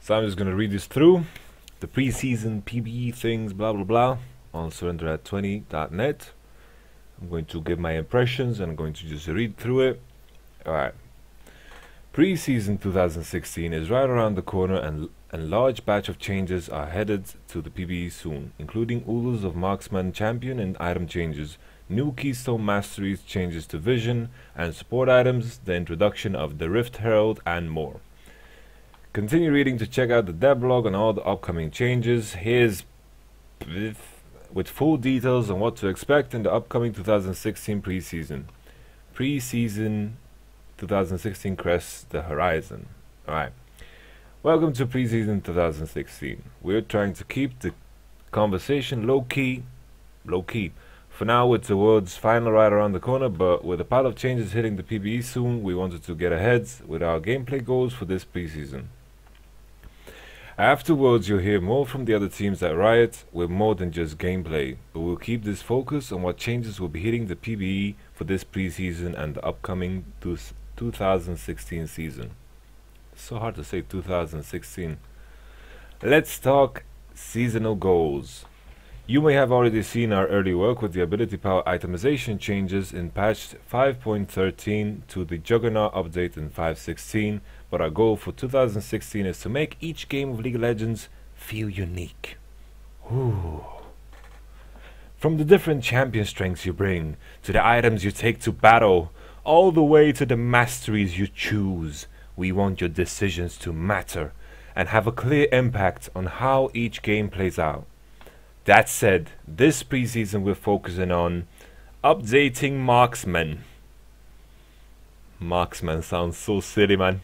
So I'm just going to read this through. The preseason PBE things, blah blah blah, on surrender20.net. I'm going to give my impressions and I'm going to just read through it. Alright. Preseason 2016 is right around the corner, and large batch of changes are headed to the PBE soon, including oodles of Marksman champion and item changes, new Keystone Masteries changes to vision and support items, the introduction of the Rift Herald, and more. Continue reading to check out the devlog on all the upcoming changes. Here's with full details on what to expect in the upcoming 2016 preseason. Preseason 2016 Crests the horizon. Alright. Welcome to preseason 2016. We're trying to keep the conversation low key. For now, with the world's final right around the corner, but with a pile of changes hitting the PBE soon, we wanted to get ahead with our gameplay goals for this preseason. Afterwards, you'll hear more from the other teams at Riot with more than just gameplay, but we'll keep this focus on what changes will be hitting the PBE for this preseason and the upcoming 2016 season. It's so hard to say 2016. Let's talk seasonal goals. You may have already seen our early work with the ability power itemization changes in patch 5.13 to the Juggernaut update in 5.16, but our goal for 2016 is to make each game of League of Legends feel unique. Ooh. From the different champion strengths you bring, to the items you take to battle, all the way to the masteries you choose, we want your decisions to matter and have a clear impact on how each game plays out. That said, this preseason we're focusing on updating Marksman. Marksman sounds so silly, man.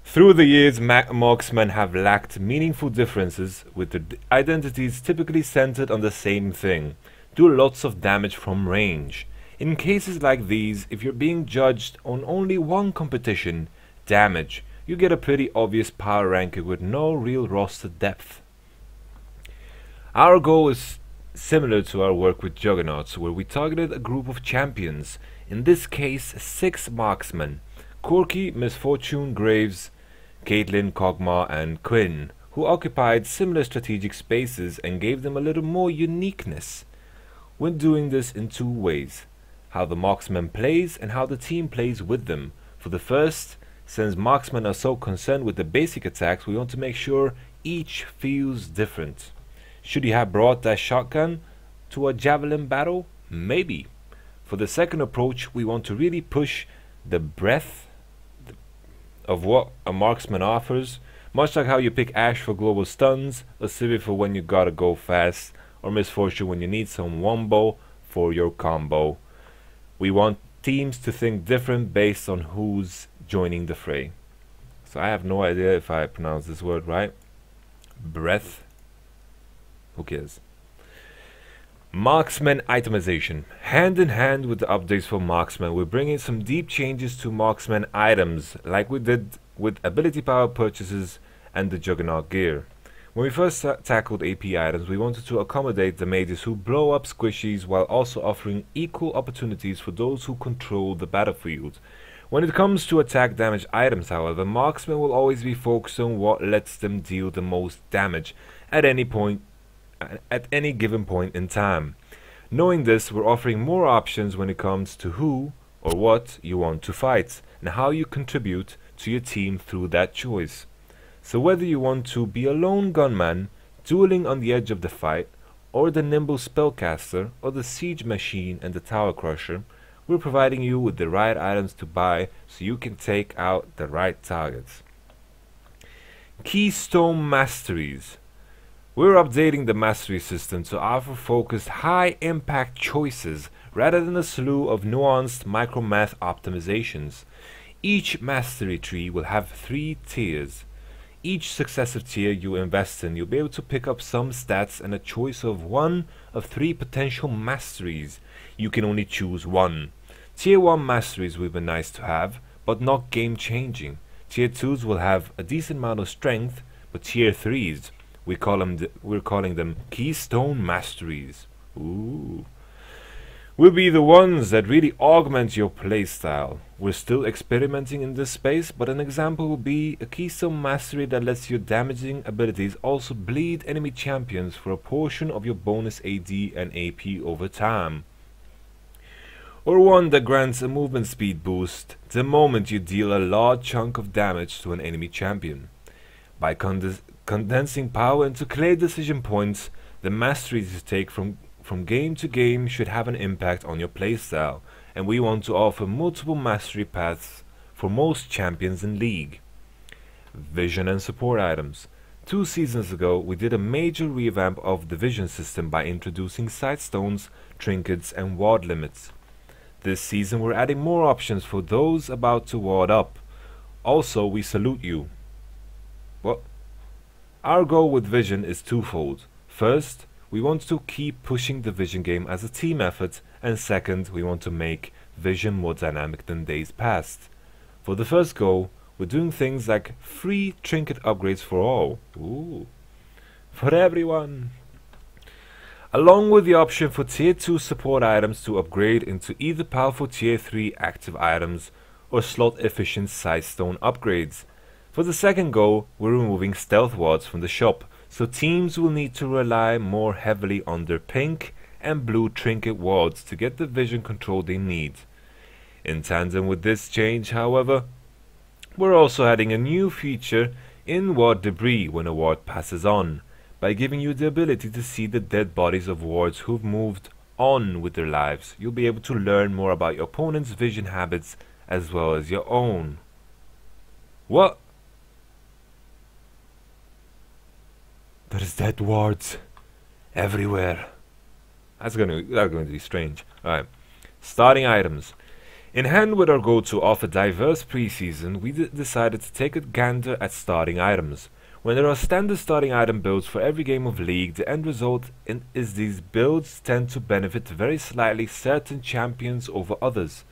Through the years, Marksmen have lacked meaningful differences, with their identities typically centered on the same thing: do lots of damage from range. In cases like these, if you're being judged on only one competition, damage, you get a pretty obvious power ranking with no real roster depth. Our goal is similar to our work with Juggernauts, where we targeted a group of champions, in this case 6 marksmen: Corky, Misfortune, Graves, Caitlyn, Kog'Maw, and Quinn, who occupied similar strategic spaces and gave them a little more uniqueness. We're doing this in 2 ways: how the marksman plays and how the team plays with them. For the first, since marksmen are so concerned with the basic attacks, we want to make sure each feels different. Should he have brought that shotgun to a javelin battle? Maybe. For the second approach, we want to really push the breadth of what a marksman offers, much like how you pick Ashe for global stuns, or Civi for when you gotta go fast, or Misfortune when you need some wombo for your combo. We want teams to think different based on who's joining the fray. So I have no idea if I pronounce this word right. Breadth. Who cares? Marksman Itemization. Hand in hand with the updates for Marksman, we're bringing some deep changes to Marksman items, like we did with ability power purchases and the Juggernaut gear. When we first tackled AP items, we wanted to accommodate the mages who blow up squishies while also offering equal opportunities for those who control the battlefield. When it comes to attack damage items, however, Marksman will always be focused on what lets them deal the most damage at any given point in time. Knowing this, we're offering more options when it comes to who or what you want to fight and how you contribute to your team through that choice. So whether you want to be a lone gunman dueling on the edge of the fight, or the nimble spellcaster, or the siege machine and the tower crusher, we're providing you with the right items to buy so you can take out the right targets. Keystone Masteries. We're updating the mastery system to offer focused, high-impact choices rather than a slew of nuanced micro-math optimizations. Each mastery tree will have 3 tiers. Each successive tier you invest in, you'll be able to pick up some stats and a choice of 1 of 3 potential masteries. You can only choose 1. Tier 1 masteries will be nice to have, but not game-changing. Tier 2s will have a decent amount of strength, but Tier 3s, we're calling them Keystone Masteries. Ooh. will be the ones that really augment your playstyle. We're still experimenting in this space, but an example will be a Keystone Mastery that lets your damaging abilities also bleed enemy champions for a portion of your bonus AD and AP over time. Or one that grants a movement speed boost the moment you deal a large chunk of damage to an enemy champion. By condensing power into clear decision points, the masteries you take from game to game should have an impact on your playstyle, and we want to offer multiple mastery paths for most champions in League. Vision and support items. 2 seasons ago, we did a major revamp of the vision system by introducing sight stones, trinkets and ward limits. This season we're adding more options for those about to ward up. Also, we salute you. What? Our goal with vision is twofold. First, we want to keep pushing the vision game as a team effort, and second, we want to make vision more dynamic than days past. For the first goal, we're doing things like free trinket upgrades for all. Ooh. For everyone. Along with the option for tier 2 support items to upgrade into either powerful tier 3 active items or slot efficient sightstone upgrades. For the second goal, we're removing stealth wards from the shop, so teams will need to rely more heavily on their pink and blue trinket wards to get the vision control they need. In tandem with this change, however, we're also adding a new feature in ward debris when a ward passes on, by giving you the ability to see the dead bodies of wards who've moved on with their lives. You'll be able to learn more about your opponent's vision habits as well as your own. What? There's dead wards everywhere. That's going to be strange. Alright. Starting items. In hand with our goal to offer diverse preseason, we decided to take a gander at starting items. When there are standard starting item builds for every game of League, the end result is these builds tend to benefit very slightly certain champions over others.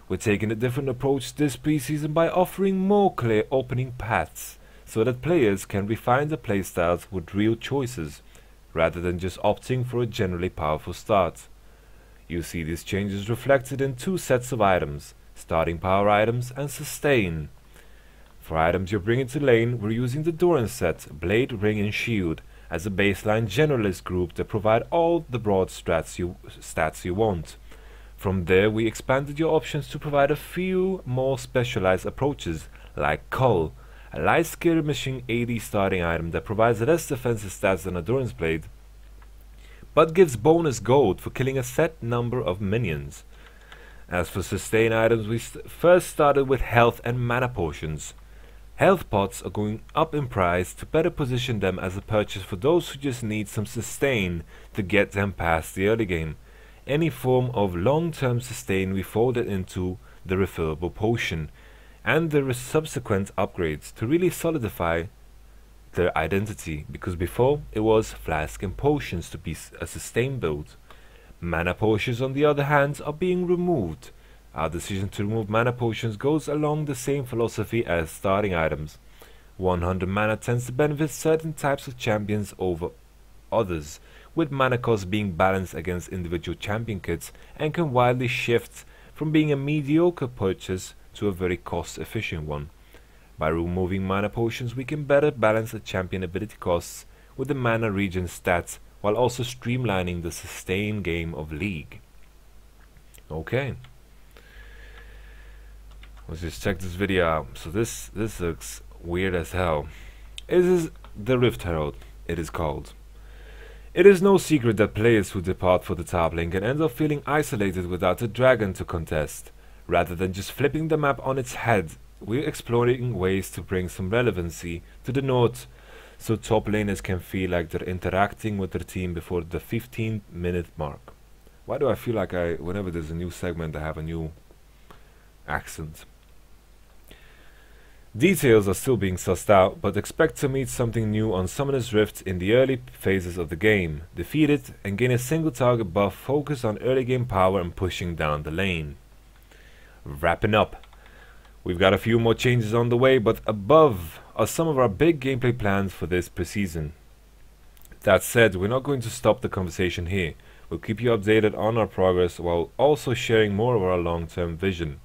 We're taking a different approach this preseason by offering more clear opening paths, so that players can refine their playstyles with real choices, rather than just opting for a generally powerful start. You see these changes reflected in 2 sets of items, starting power items and sustain. For items you're bringing to lane, we're using the Doran set, Blade, Ring and Shield, as a baseline generalist group that provide all the broad stats you want. From there we expanded your options to provide a few more specialized approaches, like Cull, a light skirmishing AD starting item that provides less defensive stats than a Doran's Blade, but gives bonus gold for killing a set number of minions. As for sustain items, we first started with health and mana potions. Health pots are going up in price to better position them as a purchase for those who just need some sustain to get them past the early game. Any form of long-term sustain we folded into the refillable potion, and the subsequent upgrades to really solidify their identity, because before it was flask and potions to be a sustain build. Mana potions on the other hand are being removed. Our decision to remove mana potions goes along the same philosophy as starting items. 100 mana tends to benefit certain types of champions over others, with mana cost being balanced against individual champion kits, and can widely shift from being a mediocre purchase to a very cost efficient one. By removing mana potions, we can better balance the champion ability costs with the mana regen stats, while also streamlining the sustain game of League. Okay, let's just check this video out. So this looks weird as hell. This is the Rift Herald, it is called. It is no secret that players who depart for the top lane can end up feeling isolated without a dragon to contest. Rather than just flipping the map on its head, we're exploring ways to bring some relevancy to the north, so top laners can feel like they're interacting with their team before the 15-minute mark. Why do I feel like whenever there's a new segment, I have a new accent? Details are still being sussed out, but expect to meet something new on Summoner's Rift in the early phases of the game. Defeat it and gain a single target buff, focus on early game power and pushing down the lane. Wrapping up. We've got a few more changes on the way, but above are some of our big gameplay plans for this preseason. That said, we're not going to stop the conversation here. We'll keep you updated on our progress while also sharing more of our long-term vision.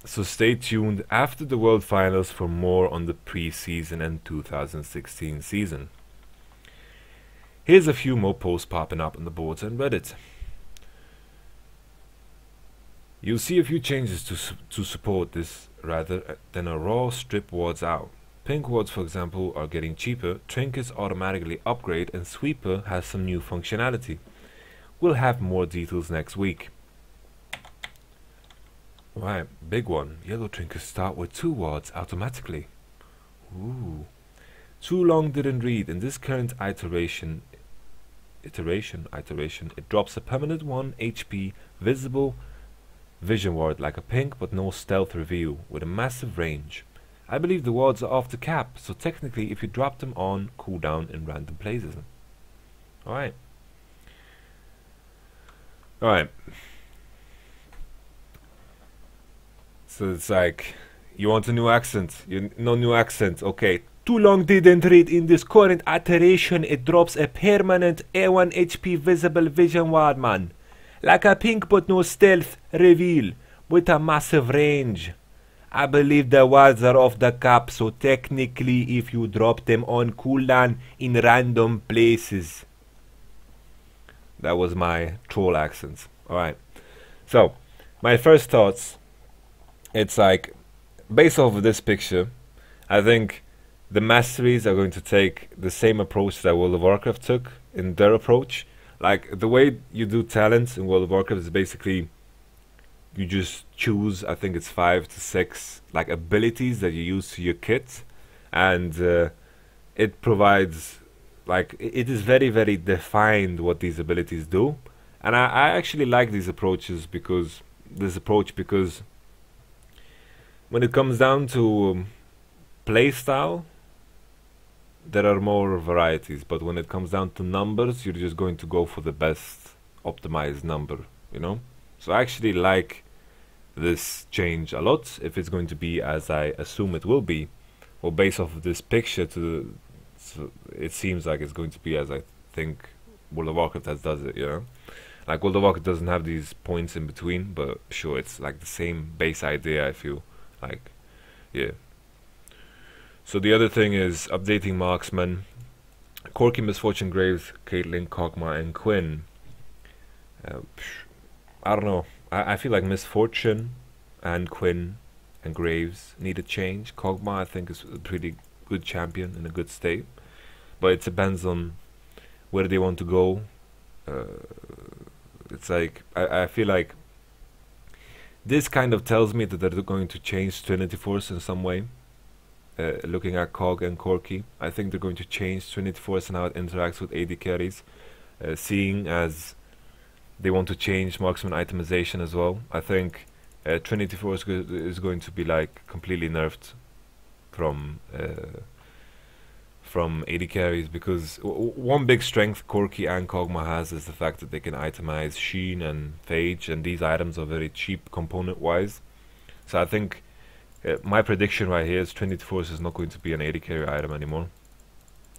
So stay tuned after the World Finals for more on the pre-season and 2016 season. Here's a few more posts popping up on the boards and Reddit. You'll see a few changes to support this rather than a raw strip wards out. Pink wards, for example, are getting cheaper, trinkets automatically upgrade, and sweeper has some new functionality. We'll have more details next week. Right, big one. Yellow trinkets start with 2 wards automatically. Ooh. Too long didn't read. In this current iteration, it drops a permanent 1 HP visible vision ward like a pink but no stealth reveal with a massive range. I believe the wards are off the cap, so technically if you drop them on, cooldown in random places. Alright. Alright. So it's like, you want a new accent? No new accent, okay. Too long didn't read. In this current iteration, it drops a permanent A1 HP visible vision ward, man. Like a pink but no stealth reveal with a massive range. I believe the wards are off the cap, so technically if you drop them on cooldown in random places. That was my troll accent. Alright. So, my first thoughts. It's like, based off of this picture, I think the Masteries are going to take the same approach that World of Warcraft took in their approach. Like, the way you do talents in World of Warcraft is basically you just choose, I think it's 5 to 6 like abilities that you use to your kit, and it provides, like, it is very very defined what these abilities do. And I actually like these approaches because when it comes down to playstyle, there are more varieties, but when it comes down to numbers, you're just going to go for the best optimized number, you know? So I actually like this change a lot, if it's going to be as I assume it will be. Well, based off of this picture, so it seems like it's going to be as I think World of Warcraft does it, you know? Like, World of Warcraft doesn't have these points in between, but sure, it's like the same base idea, I feel. Like, yeah. So the other thing is updating Marksman, Corki, Misfortune, Graves, Caitlyn, Kog'Maw, and Quinn. I don't know. I feel like Misfortune and Quinn and Graves need a change. Kog'Maw, I think, is a pretty good champion in a good state, but it depends on where they want to go. It's like, I feel like this kind of tells me that they're going to change Trinity Force in some way. Looking at Cog and Corki, I think they're going to change Trinity Force and how it interacts with AD carries, seeing as they want to change Marksman Itemization as well. I think Trinity Force is going to be like completely nerfed from AD carries, because one big strength Corki and Kog'Maw has is the fact that they can itemize Sheen and Phage, and these items are very cheap component wise. So I think my prediction right here is Trinity Force is not going to be an AD carry item anymore.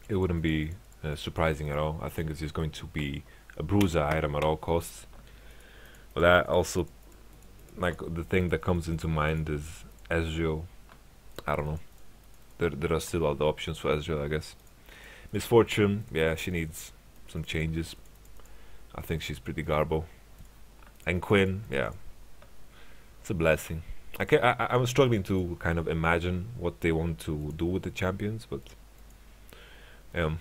It wouldn't be surprising at all. I think it's just going to be a bruiser item at all costs. But that also, like, the thing that comes into mind is Ezreal. I don't know. There are still other options for Ezreal, I guess. Misfortune, yeah, she needs some changes. I think she's pretty garbo. And Quinn, yeah, it's a blessing. I'm struggling to kind of imagine what they want to do with the champions, but when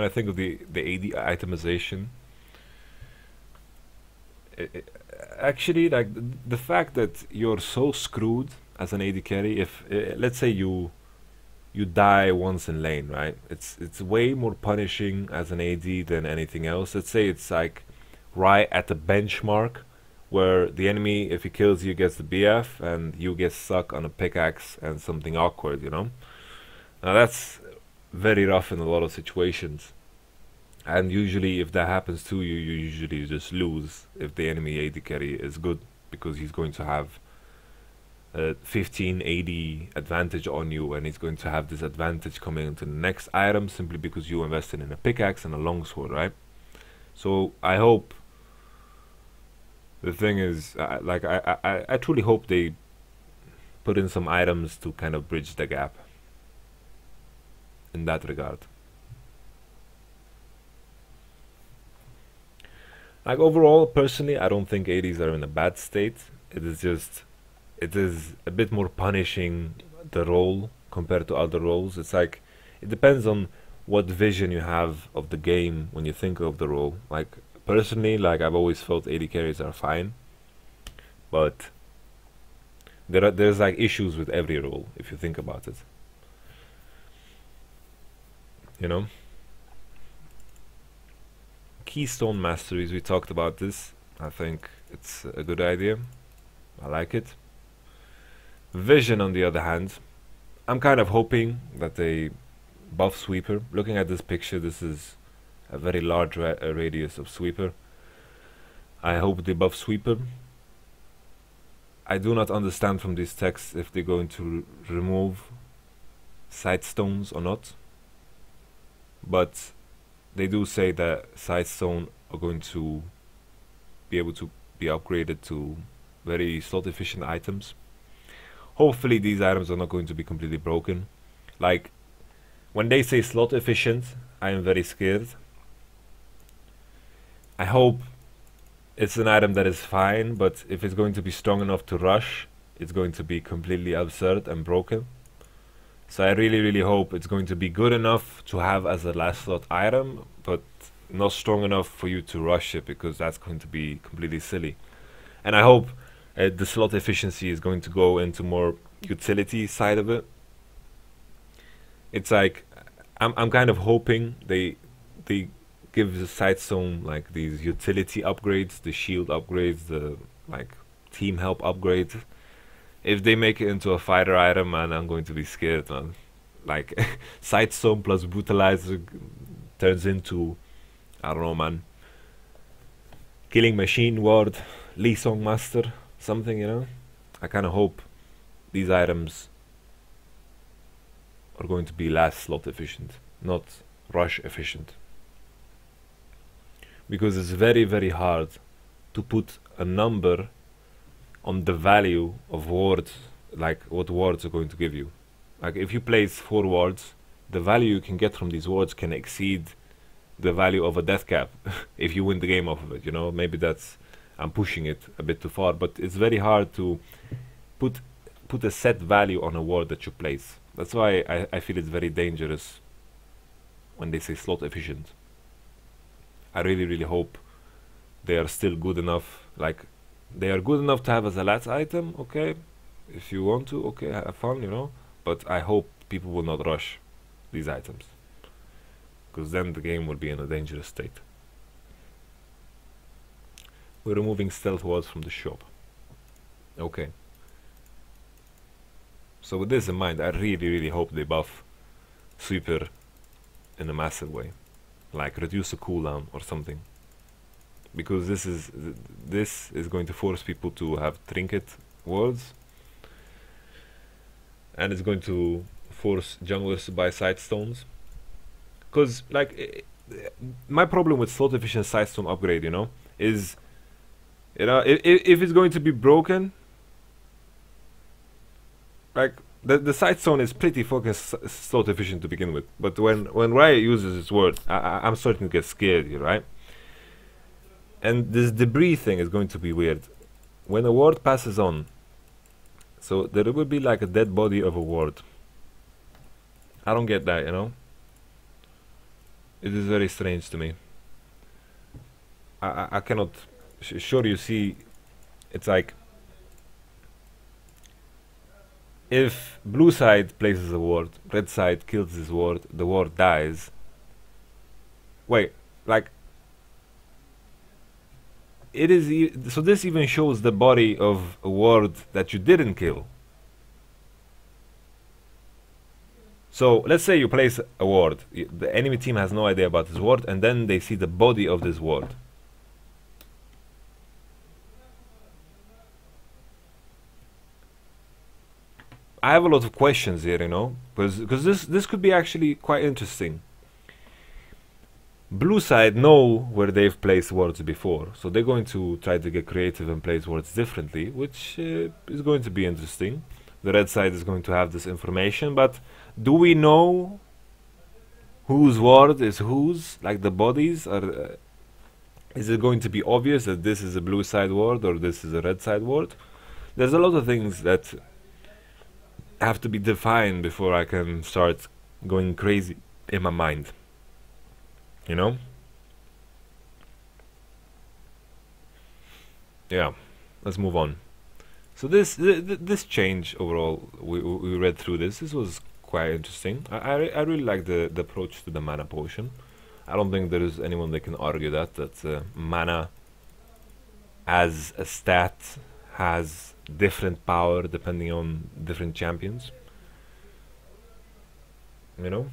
I think of the AD itemization, actually, like, the fact that you're so screwed as an AD carry, if let's say you die once in lane, right? It's way more punishing as an AD than anything else. Let's say it's like right at the benchmark where the enemy, if he kills you, gets the BF, and you get stuck on a pickaxe and something awkward, you know? Now that's very rough in a lot of situations. And usually if that happens to you, you usually just lose if the enemy AD carry is good, because he's going to have 1580 advantage on you, and he's going to have this advantage coming into the next item simply because you invested in a pickaxe and a longsword, right? So I hope, the thing is, I truly hope they put in some items to kind of bridge the gap in that regard. Like overall, personally, I don't think 80s are in a bad state. It is a bit more punishing the role compared to other roles. It's like, it depends on what vision you have of the game when you think of the role. Like personally, like I've always felt 80 carries are fine, but there's like issues with every role if you think about it, you know. Keystone Masteries, we talked about this. I think it's a good idea. I like it. Vision, on the other hand, I'm kind of hoping that they buff Sweeper. Looking at this picture, this is a very large radius of Sweeper. I hope they buff Sweeper. I do not understand from these texts if they're going to remove Sightstones or not, but they do say that Sightstone are going to be able to be upgraded to very slot efficient items. Hopefully these items are not going to be completely broken. Like when they say slot efficient, I am very scared. I hope it's an item that is fine, but if it's going to be strong enough to rush, it's going to be completely absurd and broken. So I really hope it's going to be good enough to have as a last slot item, but not strong enough for you to rush it, because that's going to be completely silly. And I hope the slot efficiency is going to go into more utility side of it. It's like I'm kind of hoping they give the Sightstone like these utility upgrades, the shield upgrades, the like team help upgrades. If they make it into a fighter item, man, I'm going to be scared, man. Like Sightstone plus Brutalizer turns into, I don't know, man, Killing Machine Ward, Lee Song Master, something, you know. I kind of hope these items are going to be last slot efficient, not rush efficient, because it's very hard to put a number on the value of wards, like what wards are going to give you. Like if you place 4 wards, the value you can get from these wards can exceed the value of a death cap if you win the game off of it, you know. Maybe that's, I'm pushing it a bit too far, but it's very hard to put a set value on a ward that you place. That's why I feel it's very dangerous when they say slot efficient. I really hope they are still good enough, like they are good enough to have as a last item, okay, if you want to, okay, have fun, you know, but I hope people will not rush these items, because then the game will be in a dangerous state. We're removing stealth wards from the shop. Okay. So with this in mind, I really hope they buff Sweeper in a massive way, like reduce the cooldown or something, because this is going to force people to have trinket wards, and it's going to force junglers to buy Sightstones. Because like my problem with slot efficient Sightstone upgrade, you know, is, you know, if it's going to be broken, like the Sightstone is pretty fucking slot efficient to begin with, but when Riot uses its word, I'm starting to get scared here, right? And this debris thing is going to be weird. When a ward passes on, so there will be like a dead body of a ward. I don't get that, you know. It is very strange to me. I cannot. Sure, you see, it's like if blue side places a ward, red side kills this ward, the ward dies. Wait, like it is so this even shows the body of a ward that you didn't kill. So let's say you place a ward, the enemy team has no idea about this ward, and then they see the body of this ward. I have a lot of questions here, you know, because this could be actually quite interesting. Blue side know where they've placed wards before, so they're going to try to get creative and place wards differently, which is going to be interesting. The red side is going to have this information, but do we know whose ward is whose? Like the bodies are. Is it going to be obvious that this is a blue side ward or this is a red side ward? There's a lot of things that have to be defined before I can start going crazy in my mind. You know? Yeah, let's move on. So this change overall, we read through this. This was quite interesting. I really like the approach to the mana potion. I don't think there is anyone that can argue that mana as a stat has different power depending on different champions. You know,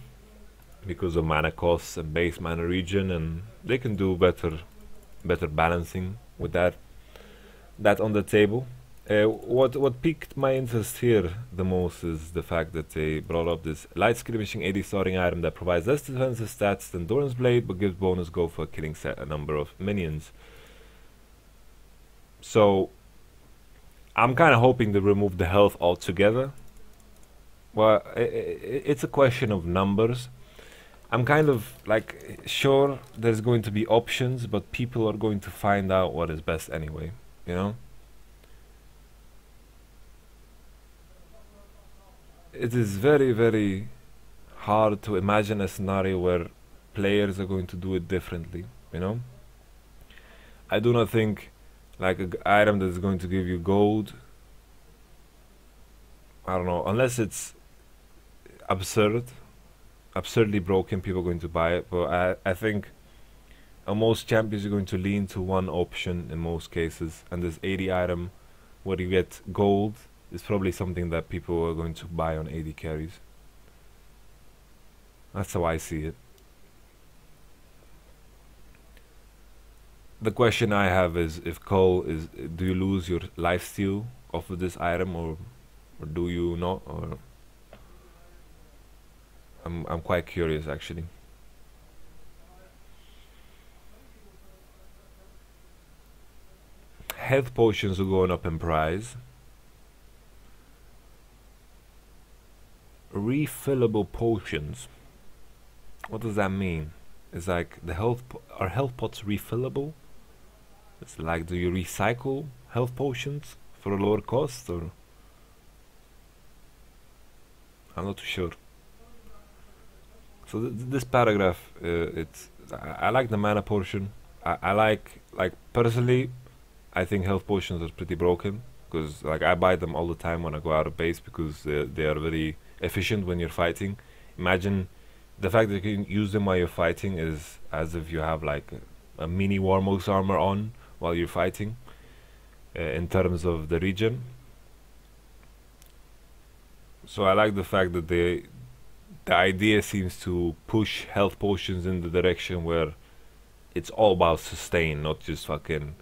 because of mana costs and base mana region, and they can do better balancing with that on the table. What piqued my interest here the most is the fact that they brought up this light skirmishing AD starting item that provides less defensive stats than Doran's Blade, but gives bonus go for killing a number of minions. So I'm kind of hoping to remove the health altogether. Well, it's a question of numbers. I'm kind of like sure there's going to be options, but people are going to find out what is best anyway, you know? It is very, very hard to imagine a scenario where players are going to do it differently, you know? I do not think like an item that's going to give you gold, I don't know, unless it's absurdly broken, people are going to buy it. But I think most champions are going to lean to one option in most cases, and this 80 item where you get gold is probably something that people are going to buy on 80 carries. That's how I see it. The question I have is, if Cole is, do you lose your lifesteal off of this item, or do you not? Or I'm quite curious actually. Health potions are going up in price. Refillable potions. What does that mean? It's like the are health pots refillable? It's like, do you recycle health potions for a lower cost, or I'm not too sure. So this paragraph, I like the mana portion. I like personally, I think health potions are pretty broken, because like I buy them all the time when I go out of base, because they are very efficient when you're fighting. Imagine the fact that you can use them while you're fighting is as if you have like a mini Warmog's armor on while you're fighting, in terms of the region. So I like the fact that the idea seems to push health potions in the direction where it's all about sustain, not just fucking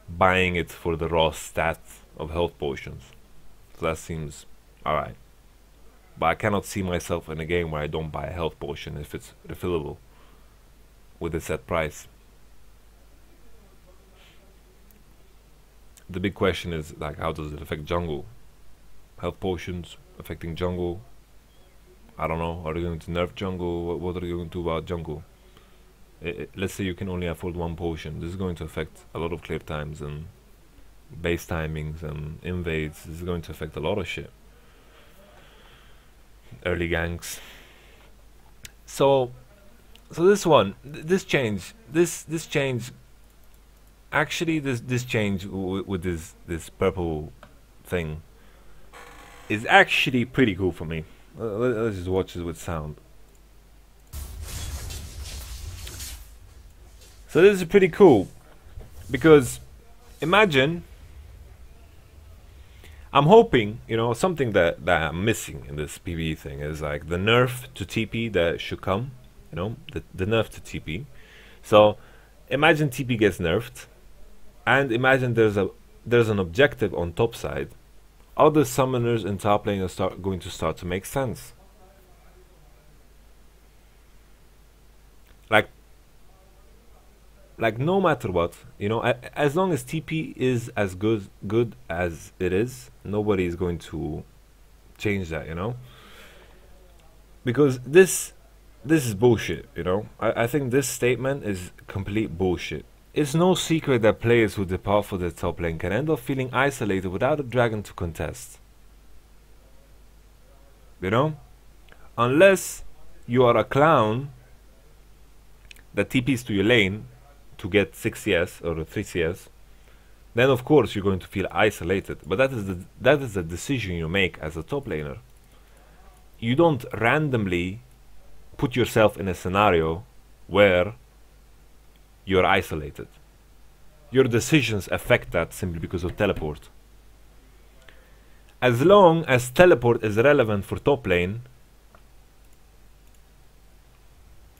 buying it for the raw stat of health potions. So that seems alright. But I cannot see myself in a game where I don't buy a health potion if it's refillable with a set price. The big question is, like, how does it affect jungle? Health potions affecting jungle? I don't know. Are they going to nerf jungle? What are they going to do about jungle? Let's say you can only afford one potion. This is going to affect a lot of clear times and base timings and invades. This is going to affect a lot of shit. Early ganks. So this change actually, this change with this purple thing is actually pretty cool for me. Let's just watch it with sound. So this is pretty cool, because imagine, I'm hoping, you know, something that I'm missing in this PvE thing is like the nerf to TP that should come, you know, the nerf to TP. So imagine TP gets nerfed, and imagine there's an objective on top side other summoners in top lane are going to start to make sense. Like no matter what, you know, as long as TP is as good as it is, nobody is going to change that, you know, because this is bullshit, you know. I think this statement is complete bullshit. It's no secret that players who depart for the top lane can end up feeling isolated without a dragon to contest, you know, unless you are a clown that TPs to your lane to get 6 CS or 3 CS, then of course you're going to feel isolated. But that is the decision you make as a top laner. You don't randomly put yourself in a scenario where you're isolated. Your decisions affect that simply because of teleport. As long as teleport is relevant for top lane,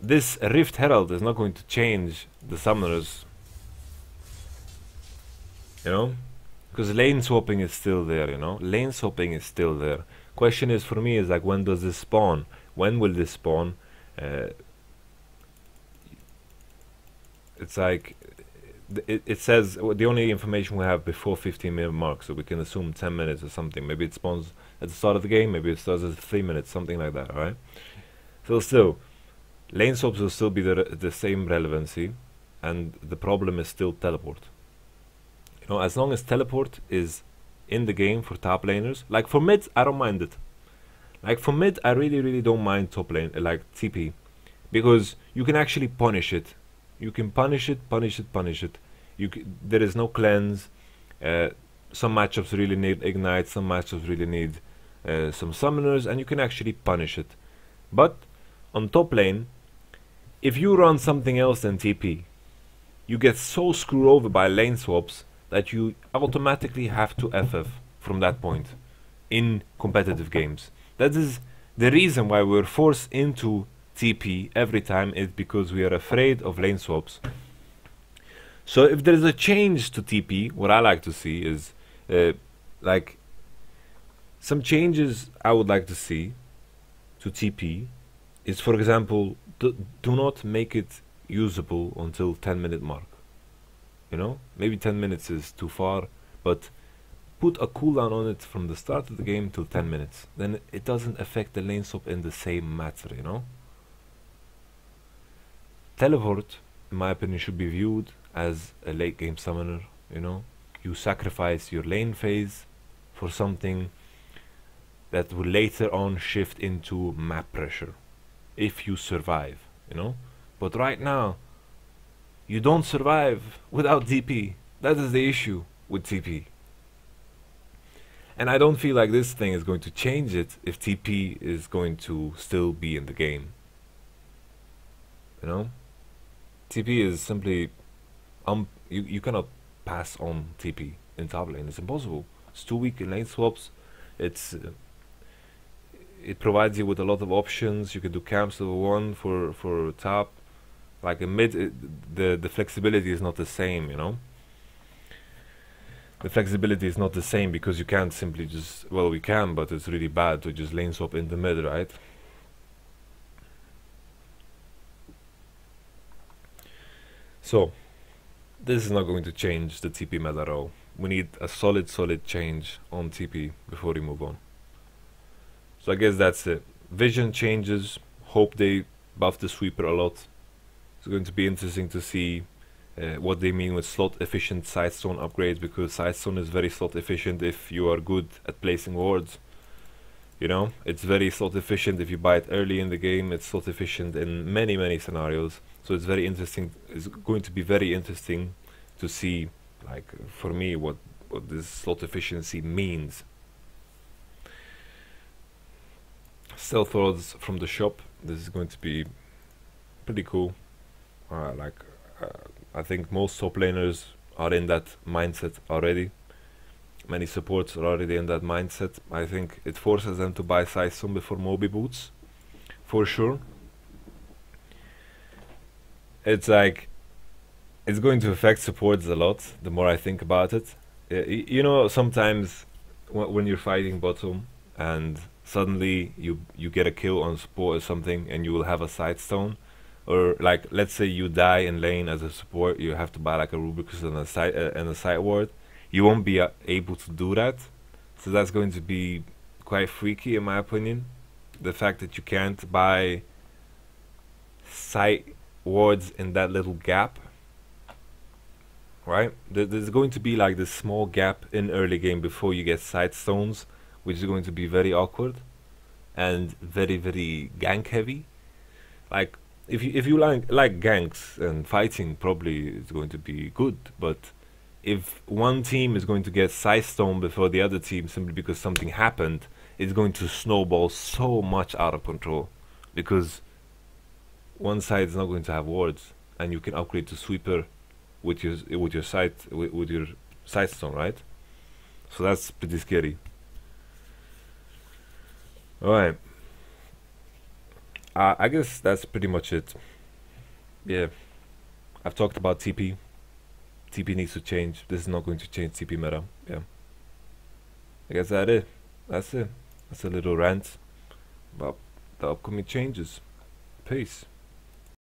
this Rift Herald is not going to change the summoners, you know, because lane swapping is still there, you know. Lane swapping is still there. Question is for me is like, when does this spawn? When will this spawn? It's like it says the only information we have before 15-minute mark, so we can assume 10 minutes or something. Maybe it spawns at the start of the game, maybe it starts at 3 minutes, something like that. All right. So still, lane swaps will still be the same relevancy, and the problem is still teleport. You know, as long as teleport is in the game for top laners, like for mid, I don't mind it. Like for mid, I really don't mind top lane, like TP, because you can actually punish it. You can punish it. There is no cleanse. Some matchups really need ignite. Some matchups really need some summoners, and you can actually punish it. But on top lane, if you run something else than TP, you get so screwed over by lane swaps that you automatically have to FF from that point in competitive games. That is the reason why we're forced into TP every time, is because we are afraid of lane swaps. So if there is a change to TP, what I like to see is like some changes I would like to see to TP is, for example, do not make it usable until 10-minute mark. You know, maybe 10 minutes is too far, but put a cooldown on it from the start of the game till 10 minutes. Then it doesn't affect the lane swap in the same matter, you know. Teleport, in my opinion, should be viewed as a late game summoner, you know. You sacrifice your lane phase for something that will later on shift into map pressure if you survive, you know. But right now, you don't survive without TP. That is the issue with TP. And I don't feel like this thing is going to change it if TP is going to still be in the game. You know? TP is simply you cannot pass on TP in top lane. It's impossible. It's too weak in lane swaps. It provides you with a lot of options. You can do camps level 1 for top. Like in mid, the flexibility is not the same, you know. The flexibility is not the same because you can't simply just, well, we can, but it's really bad to just lane swap in the mid, right? So this is not going to change the TP meta at all. We need a solid change on TP before we move on. So I guess that's it. Vision changes. Hope they buff the sweeper a lot. It's going to be interesting to see what they mean with slot efficient sidestone upgrades, because sidestone is very slot efficient if you are good at placing wards. You know, it's very slot efficient if you buy it early in the game. It's slot efficient in many scenarios. So it's very interesting. It's going to be very interesting to see, like, for me, what this slot efficiency means. Stealth rods from the shop. This is going to be pretty cool. I think most top laners are in that mindset already. Many supports are already in that mindset. I think it forces them to buy sidestone before Moby boots, for sure. It's like, it's going to affect supports a lot, the more I think about it. You know, sometimes when you're fighting bottom and suddenly you get a kill on support or something, and you will have a side stone, or like let's say you die in lane as a support, you have to buy like a Rubricus and a side ward. You won't be able to do that, so that's going to be quite freaky in my opinion. The fact that you can't buy side wards in that little gap, right? There's going to be like this small gap in early game before you get side stones, which is going to be very awkward and very gank heavy. Like if you like ganks and fighting, probably it's going to be good. But if one team is going to get side stone before the other team simply because something happened, it's going to snowball so much out of control, because one side is not going to have wards, and you can upgrade to sweeper with your side stone, right? So that's pretty scary. All right. I guess that's pretty much it. Yeah, I've talked about TP. TP needs to change. This is not going to change TP meta. Yeah, I guess that's it. That's it. That's a little rant about the upcoming changes. Peace.